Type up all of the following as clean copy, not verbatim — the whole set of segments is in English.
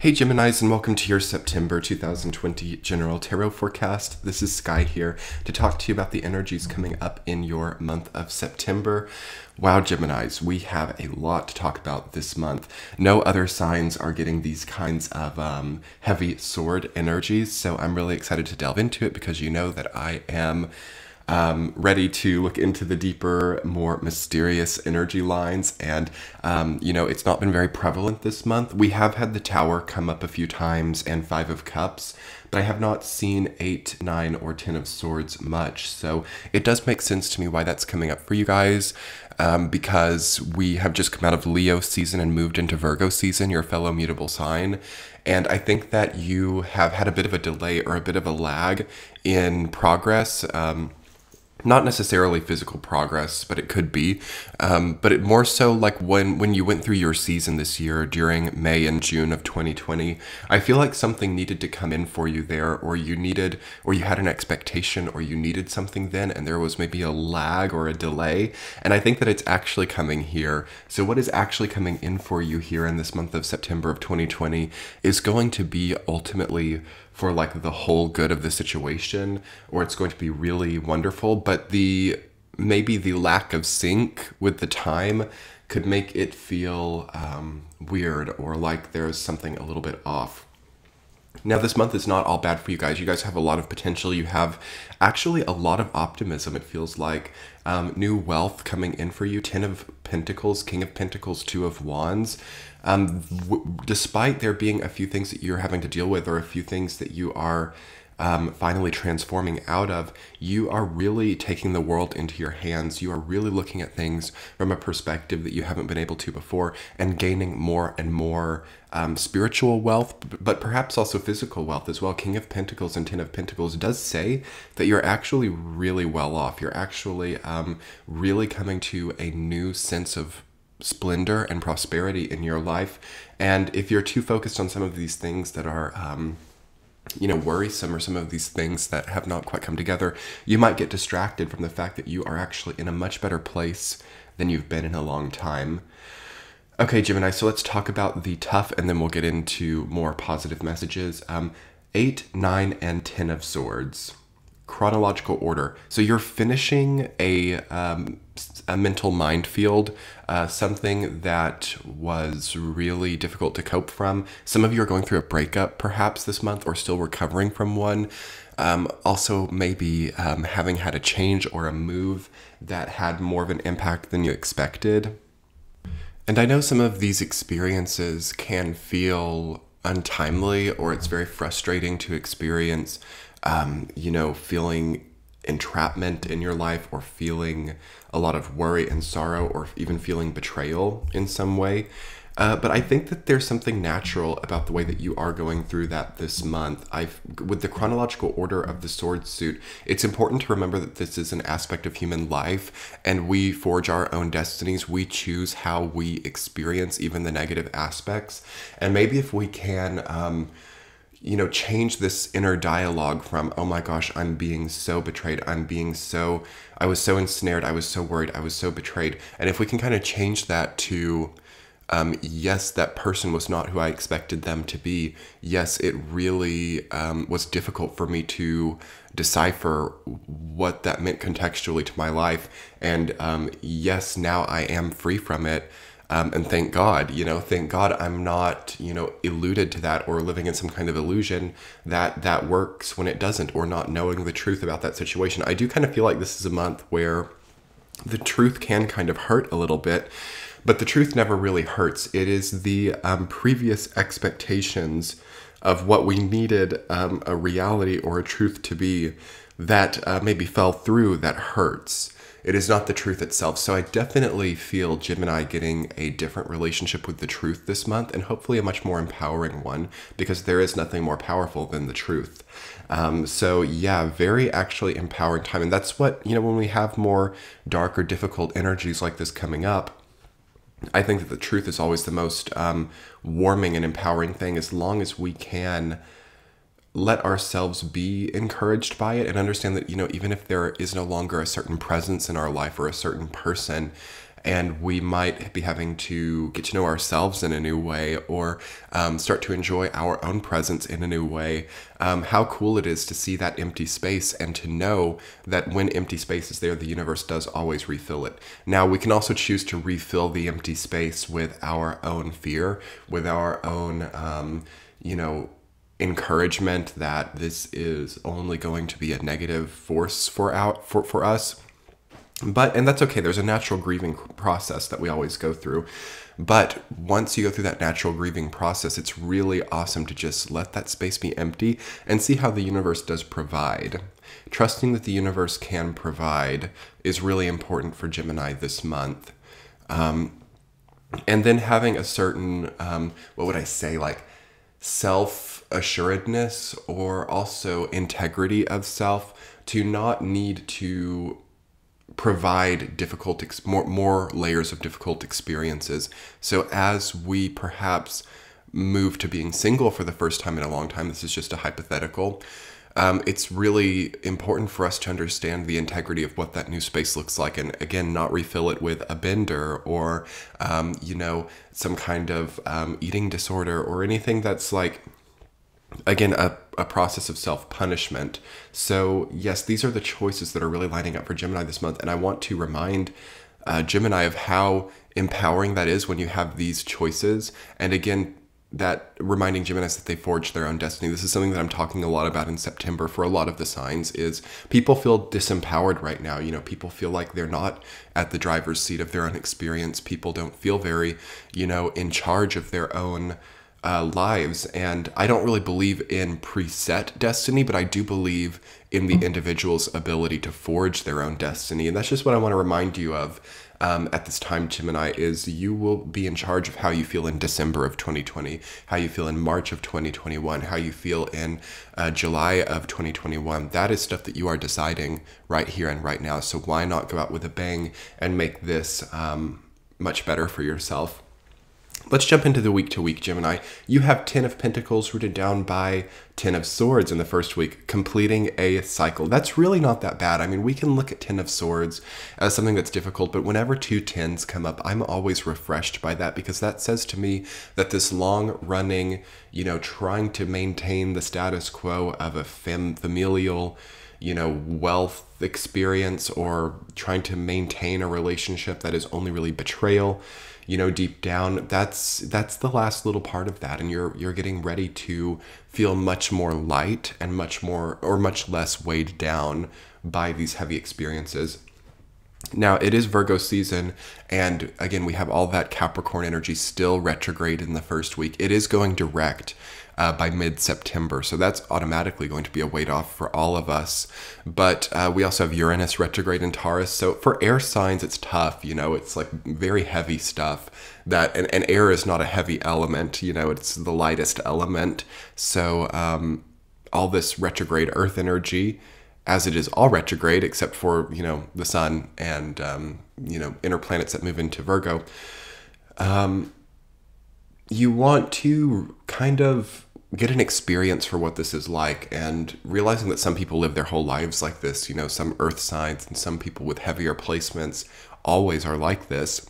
Hey Geminis, and welcome to your September 2020 General Tarot Forecast. This is Sky here to talk to you about the energies coming up in your month of September. Wow, Geminis, we have a lot to talk about this month. No other signs are getting these kinds of heavy sword energies, so I'm really excited to delve into it because you know that I am ready to look into the deeper, more mysterious energy lines. And, it's not been very prevalent this month. We have had the Tower come up a few times and Five of Cups, but I have not seen 8, 9, or 10 of Swords much. So it does make sense to me why that's coming up for you guys, because we have just come out of Leo season and moved into Virgo season, your fellow mutable sign. And I think that you have had a bit of a delay or a bit of a lag in progress. Not necessarily physical progress, but it could be. But it more so like when you went through your season this year during May and June of 2020, I feel like something needed to come in for you there, or you had an expectation, or you needed something then, and there was maybe a lag or a delay. And I think that it's actually coming here. So what is actually coming in for you here in this month of September of 2020 is going to be ultimately for like the whole good of the situation, or it's going to be really wonderful, but maybe the lack of sync with the time could make it feel weird, or like there's something a little bit off. Now, this month is not all bad for you guys. You guys have a lot of potential. You have actually a lot of optimism, it feels like. New wealth coming in for you. 10 of Pentacles, King of Pentacles, 2 of Wands. Despite there being a few things that you're having to deal with, or a few things that you are finally transforming out of, you are really taking the world into your hands. You are really looking at things from a perspective that you haven't been able to before, and gaining more and more spiritual wealth, but perhaps also physical wealth as well. King of Pentacles and 10 of Pentacles does say that you're actually really well off. You're actually really coming to a new sense of splendor and prosperity in your life. And if you're too focused on some of these things that are worrisome, or some of these things that have not quite come together, you might get distracted from the fact that you are actually in a much better place than you've been in a long time. Okay, Gemini, so let's talk about the tough, and then we'll get into more positive messages. 8, 9, and 10 of Swords. Chronological order. So you're finishing a mental minefield, something that was really difficult to cope from. Some of you are going through a breakup perhaps this month, or still recovering from one. Also maybe having had a change or a move that had more of an impact than you expected. And I know some of these experiences can feel untimely, or it's very frustrating to experience, feeling entrapment in your life, or feeling a lot of worry and sorrow, or even feeling betrayal in some way. But I think that there's something natural about the way that you are going through that this month. With the chronological order of the sword suit, it's important to remember that this is an aspect of human life, and we forge our own destinies. We choose how we experience even the negative aspects. And maybe if we can, change this inner dialogue from, oh my gosh, I'm being so betrayed, I was so ensnared, I was so worried, I was so betrayed. And if we can kind of change that to, yes, that person was not who I expected them to be. Yes, it really was difficult for me to decipher what that meant contextually to my life. And yes, now I am free from it. And thank God, I'm not, eluded to that, or living in some kind of illusion that works when it doesn't, or not knowing the truth about that situation. I do kind of feel like this is a month where the truth can kind of hurt a little bit, but the truth never really hurts. It is the previous expectations of what we needed a reality or a truth to be that maybe fell through that hurts. It is not the truth itself. So I definitely feel Gemini getting a different relationship with the truth this month, and hopefully a much more empowering one, because there is nothing more powerful than the truth. So yeah, very actually empowering time. And that's what, when we have more dark or difficult energies like this coming up, I think that the truth is always the most warming and empowering thing, as long as we can let ourselves be encouraged by it, and understand that, even if there is no longer a certain presence in our life, or a certain person, and we might be having to get to know ourselves in a new way, or start to enjoy our own presence in a new way. How cool it is to see that empty space and to know that when empty space is there, the universe does always refill it. Now, we can also choose to refill the empty space with our own fear, with our own, encouragement that this is only going to be a negative force for us. And that's okay. There's a natural grieving process that we always go through. But once you go through that natural grieving process, it's really awesome to just let that space be empty and see how the universe does provide. Trusting that the universe can provide is really important for Gemini this month. And then having a certain, self-assuredness, or also integrity of self, to not need to provide more layers of difficult experiences. So as we perhaps move to being single for the first time in a long time, this is just a hypothetical, it's really important for us to understand the integrity of what that new space looks like, and again, not refill it with a bender or some kind of eating disorder or anything that's like, again, a process of self-punishment. So yes, these are the choices that are really lining up for Gemini this month. And I want to remind Gemini of how empowering that is when you have these choices. And again, that reminding Geminis that they forge their own destiny. This is something that I'm talking a lot about in September for a lot of the signs, is people feel disempowered right now. People feel like they're not at the driver's seat of their own experience. People don't feel very, in charge of their own lives. And I don't really believe in preset destiny, but I do believe in the individual's ability to forge their own destiny. And that's just what I want to remind you of at this time, Gemini, is you will be in charge of how you feel in December of 2020, how you feel in March of 2021, how you feel in July of 2021. That is stuff that you are deciding right here and right now. So why not go out with a bang and make this much better for yourself? Let's jump into the week to week, Gemini. You have 10 of Pentacles rooted down by 10 of Swords in the first week, completing a cycle. That's really not that bad. I mean, we can look at 10 of Swords as something that's difficult, but whenever 2 10s come up, I'm always refreshed by that, because that says to me that this long running, trying to maintain the status quo of a familial, wealth experience, or trying to maintain a relationship that is only really betrayal, deep down, that's the last little part of that. And you're getting ready to feel much more light and much less weighed down by these heavy experiences. Now, it is Virgo season, and again, we have all that Capricorn energy still retrograde in the first week. It is going direct by mid-September, so that's automatically going to be a weight off for all of us. But we also have Uranus retrograde in Taurus, so for air signs, it's tough. It's like very heavy stuff. And air is not a heavy element. It's the lightest element. So all this retrograde Earth energy, as it is all retrograde, except for, the sun and, inner planets that move into Virgo, you want to kind of get an experience for what this is like, and realizing that some people live their whole lives like this, some earth signs and some people with heavier placements always are like this.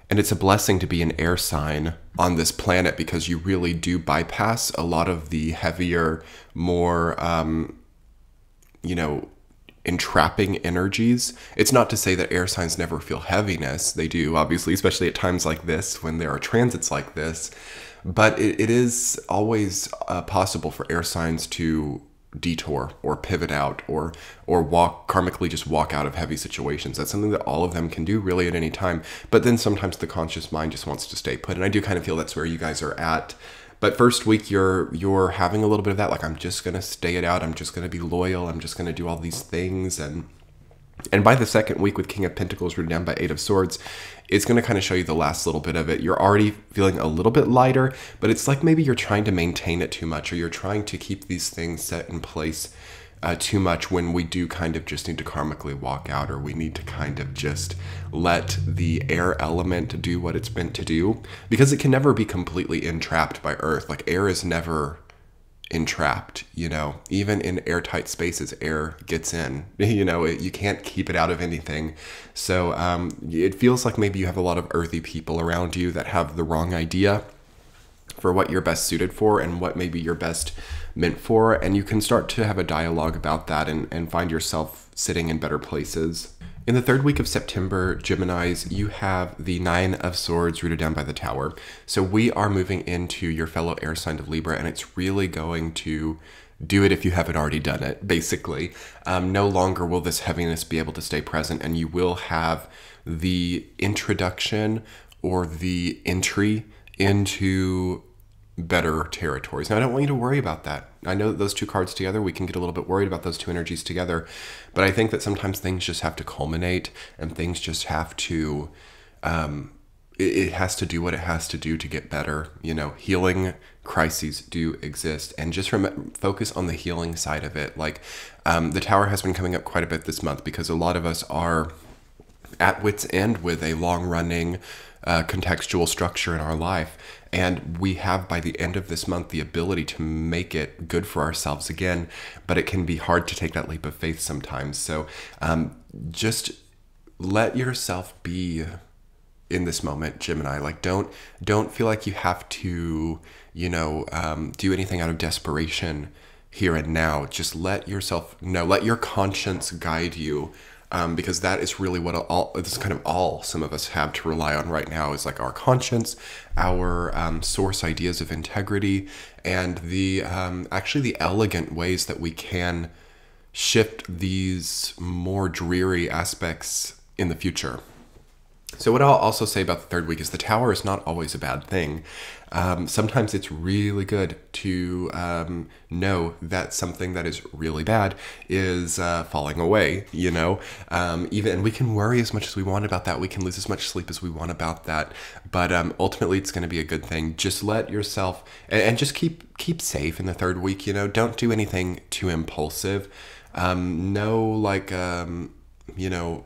And it's a blessing to be an air sign on this planet, because you really do bypass a lot of the heavier, more, entrapping energies. It's not to say that air signs never feel heaviness. They do, obviously, especially at times like this when there are transits like this. But it is always possible for air signs to detour or pivot out or karmically just walk out of heavy situations. That's something that all of them can do really at any time. But then sometimes the conscious mind just wants to stay put. And I do kind of feel that's where you guys are at. But first week, you're having a little bit of that, like, I'm just going to stay it out. I'm just going to be loyal. I'm just going to do all these things. And by the second week with King of Pentacles rooted down by 8 of Swords, it's going to kind of show you the last little bit of it. You're already feeling a little bit lighter, but it's like maybe you're trying to maintain it too much, or you're trying to keep these things set in place too much, when we do kind of just need to karmically walk out, or we need to kind of just let the air element do what it's meant to do, because it can never be completely entrapped by Earth. Like, air is never entrapped, you know. Even in airtight spaces, air gets in, you know, you can't keep it out of anything. So it feels like maybe you have a lot of earthy people around you that have the wrong idea for what you're best suited for and what maybe you're best meant for. And you can start to have a dialogue about that and find yourself sitting in better places. In the third week of September, Geminis, you have the Nine of Swords rooted down by the Tower. So we are moving into your fellow air sign of Libra, and it's really going to do it if you haven't already done it, basically. No longer will this heaviness be able to stay present, and you will have the introduction or the entry into better territories. Now, I don't want you to worry about that. I know that those two cards together, we can get a little bit worried about those two energies together, but I think that sometimes things just have to culminate and things just have to, it has to do what it has to do to get better. You know, healing crises do exist, and just focus on the healing side of it. Like the Tower has been coming up quite a bit this month because a lot of us are at wit's end with a long-running contextual structure in our life. And we have, by the end of this month, the ability to make it good for ourselves again, but it can be hard to take that leap of faith sometimes. So just let yourself be in this moment, Gemini. Like, don't feel like you have to, you know, do anything out of desperation here and now. Just let yourself know, let your conscience guide you. Because that is really what this is kind of all some of us have to rely on right now, is like our conscience, our source ideas of integrity, and the actually the elegant ways that we can shift these more dreary aspects in the future. So what I'll also say about the third week is the Tower is not always a bad thing. Sometimes it's really good to know that something that is really bad is falling away, you know. And we can worry as much as we want about that. We can lose as much sleep as we want about that. But ultimately, it's going to be a good thing. Just let yourself, and just keep safe in the third week, you know. Don't do anything too impulsive. You know,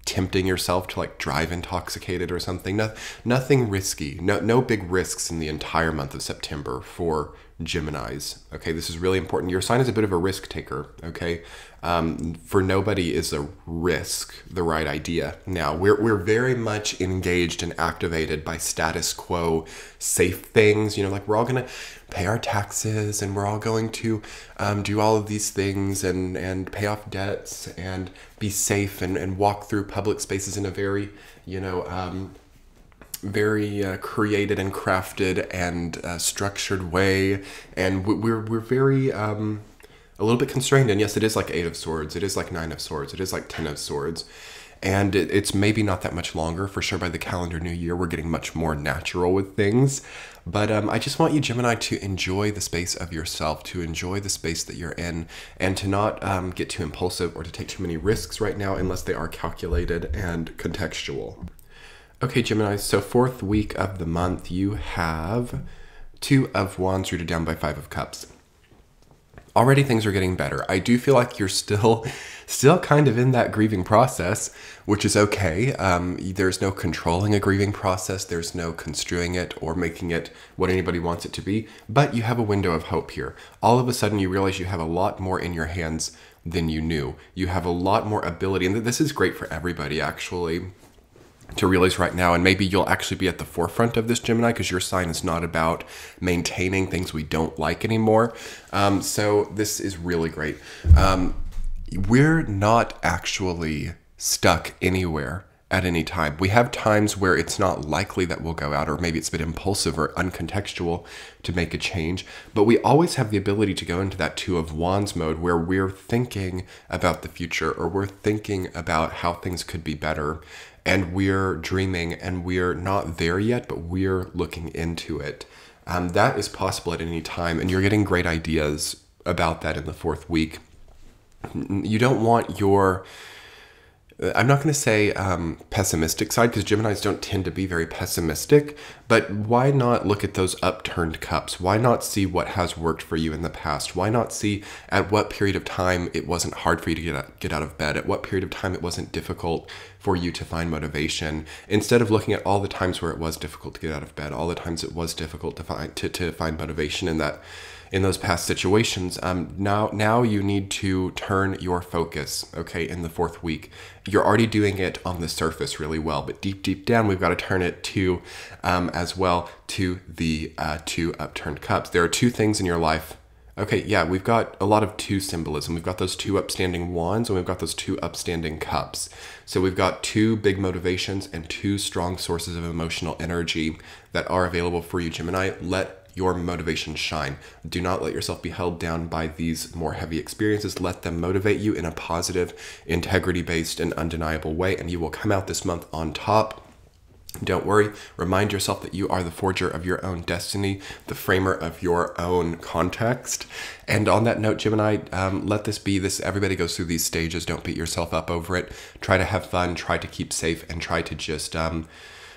tempting yourself to like drive intoxicated or something. Nothing risky. No big risks in the entire month of September for Geminis. Okay, this is really important. Your sign is a bit of a risk taker. Okay, for nobody is a risk the right idea. Now we're very much engaged and activated by status quo safe things. You know, like we're all gonna pay our taxes and we're all going to do all of these things and pay off debts and be safe and walk through public spaces in a very, you know, very created and crafted and structured way. And we're very a little bit constrained. And yes, it is like 8 of Swords. It is like 9 of Swords. It is like 10 of Swords. And it's maybe not that much longer. For sure, by the calendar new year, we're getting much more natural with things. But I just want you, Gemini, to enjoy the space of yourself, to enjoy the space that you're in, and to not get too impulsive or to take too many risks right now unless they are calculated and contextual. Okay, Gemini, so fourth week of the month, you have 2 of Wands rooted down by 5 of Cups. Already things are getting better. I do feel like you're still kind of in that grieving process, which is okay. There's no controlling a grieving process. There's no construing it or making it what anybody wants it to be. But you have a window of hope here. All of a sudden you realize you have a lot more in your hands than you knew. You have a lot more ability. And this is great for everybody, actually, to realize right now. And maybe you'll actually be at the forefront of this, Gemini, because your sign is not about maintaining things we don't like anymore. So this is really great. We're not actually stuck anywhere at any time. We have times where it's not likely that we'll go out, or maybe it's a bit impulsive or uncontextual to make a change, but we always have the ability to go into that 2 of Wands mode where we're thinking about the future, or we're thinking about how things could be better, and we're dreaming, and we're not there yet, but we're looking into it. That is possible at any time, and you're getting great ideas about that in the fourth week. You don't want your, I'm not going to say pessimistic side, because Geminis don't tend to be very pessimistic, but why not look at those upturned cups? Why not see what has worked for you in the past? Why not see at what period of time it wasn't hard for you to get out of bed? At what period of time it wasn't difficult for you to find motivation, instead of looking at all the times where it was difficult to get out of bed, all the times it was difficult to find motivation in those past situations. Now you need to turn your focus, okay, in the 4th week. You're already doing it on the surface really well, but deep down, we've got to turn it to, as well, to the 2 upturned cups. There are 2 things in your life. Okay, yeah, we've got a lot of 2 symbolism. We've got those 2 upstanding wands, and we've got those 2 upstanding cups. So we've got 2 big motivations and 2 strong sources of emotional energy that are available for you, Gemini. Let your motivation shine. Do not let yourself be held down by these more heavy experiences. Let them motivate you in a positive, integrity-based, and undeniable way, and you will come out this month on top. Don't worry. Remind yourself that you are the forger of your own destiny, the framer of your own context. And on that note, Gemini, let this be this. Everybody goes through these stages. Don't beat yourself up over it. Try to have fun. Try to keep safe, and try to just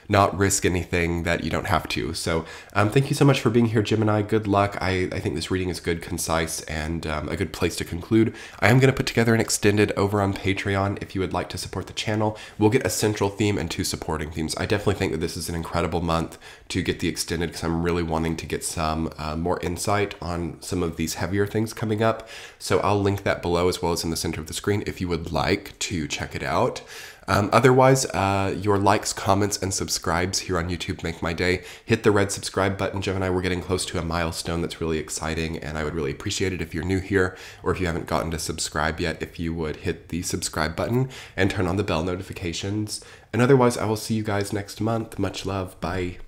not risk anything that you don't have to. So thank you so much for being here, Gemini. Good luck. I think this reading is good, concise, and a good place to conclude. I am going to put together an extended over on Patreon if you would like to support the channel. We'll get a central theme and 2 supporting themes. I definitely think that this is an incredible month to get the extended, because I'm really wanting to get some more insight on some of these heavier things coming up. So I'll link that below as well as in the center of the screen if you would like to check it out. Otherwise, your likes, comments, and subscribes here on YouTube make my day. Hit the red subscribe button, Gemini. We're getting close to a milestone that's really exciting, and I would really appreciate it if you're new here, or if you haven't gotten to subscribe yet, if you would hit the subscribe button and turn on the bell notifications. And otherwise, I will see you guys next month. Much love. Bye.